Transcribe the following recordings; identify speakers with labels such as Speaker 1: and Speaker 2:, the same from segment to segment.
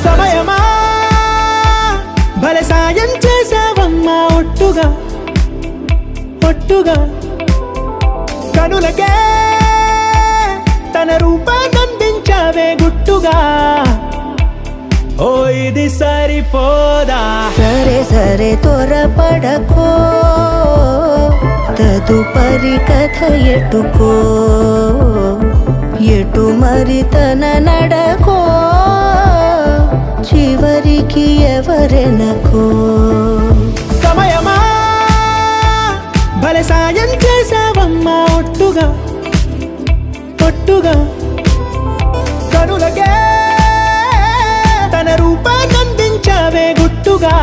Speaker 1: సమయమా భలే సాయం చేసావమ్మా ఒట్టుగా ఒట్టుగా కనులకే తన రూపాన్నందించావే గుట్టుగా ఓ ఇది సరిపోదా
Speaker 2: సరే సరే త్వరపడకో తదుపరి కథ ఎటుకో ఎటు మరి తన నడకో చివరికి ఎవరెనకో
Speaker 1: సమయమా భలే సాయం చేసావమ్మా ఒట్టుగా ఒట్టుగా కనులకే తన రూపాన్నందించావే గుట్టుగా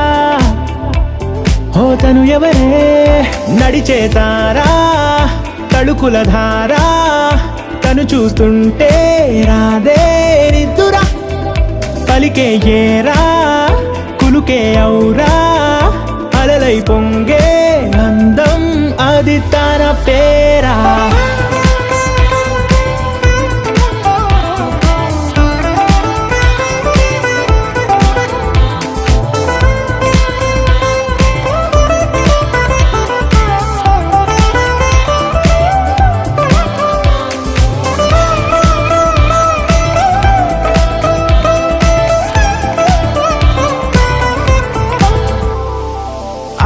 Speaker 1: ఓ తను ఎవరే నడిచే తారా తళుకుల ధారా తను చూస్తుంటే రాదే నిద్దురా పలికే ఏరా కులుకే ఔరా అలలై పొంగే అందం అది తన పేరా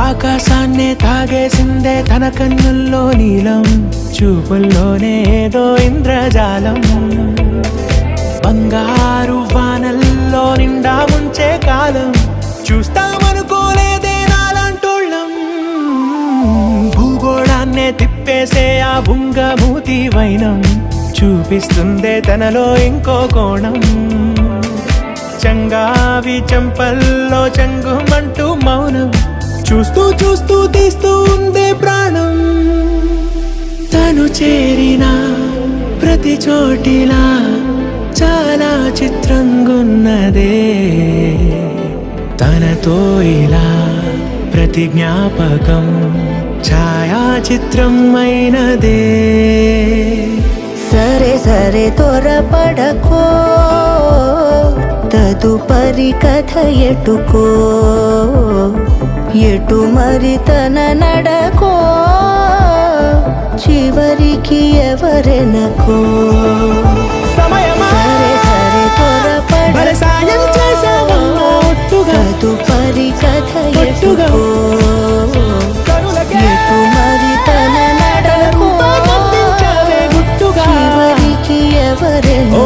Speaker 1: ఆకాశాన్నే తాగేసిందే తన కన్నుల్లో నీలం చూపుల్లోనే ఏదో ఇంద్రజాలం బంగారు వానల్లో నిండా ముంచే కాలం చూస్తామనుకోలేదే నాలాంటోళ్ళం భూగోళాన్నే తిప్పేసే ఆ బుంగమూతి వైనం చూపిస్తుందే తనలో ఇంకో కోణం చంగావి చెంపల్లో చంగుమంటూ మౌనం చూస్తూ చూస్తూ తీస్తూ ఉందే ప్రాణం తను చేరిన ప్రతి చోటిలా చాలా చిత్రంగున్నదే తనతో ఇలా ప్రతి జ్ఞాపకం ఛాయాచిత్రం అయినదే
Speaker 2: సరే సరే త్వరపడకో తదుపరి కథ ఎటుకో ఎటు మరి తన నడకో చివరికి ఎవరెనకో
Speaker 1: సమయమా
Speaker 2: సరే సరే
Speaker 1: భలే సాయం చేసావమ్మా ఒట్టుగా
Speaker 2: తదుపరి కథ
Speaker 1: ఒట్టుగా
Speaker 2: ఎటుకో
Speaker 1: కనులకే
Speaker 2: ఎటు మరి తన నడకో
Speaker 1: రూపాన్నందించావే గుట్టుగా
Speaker 2: చివరికి ఎవరెనకో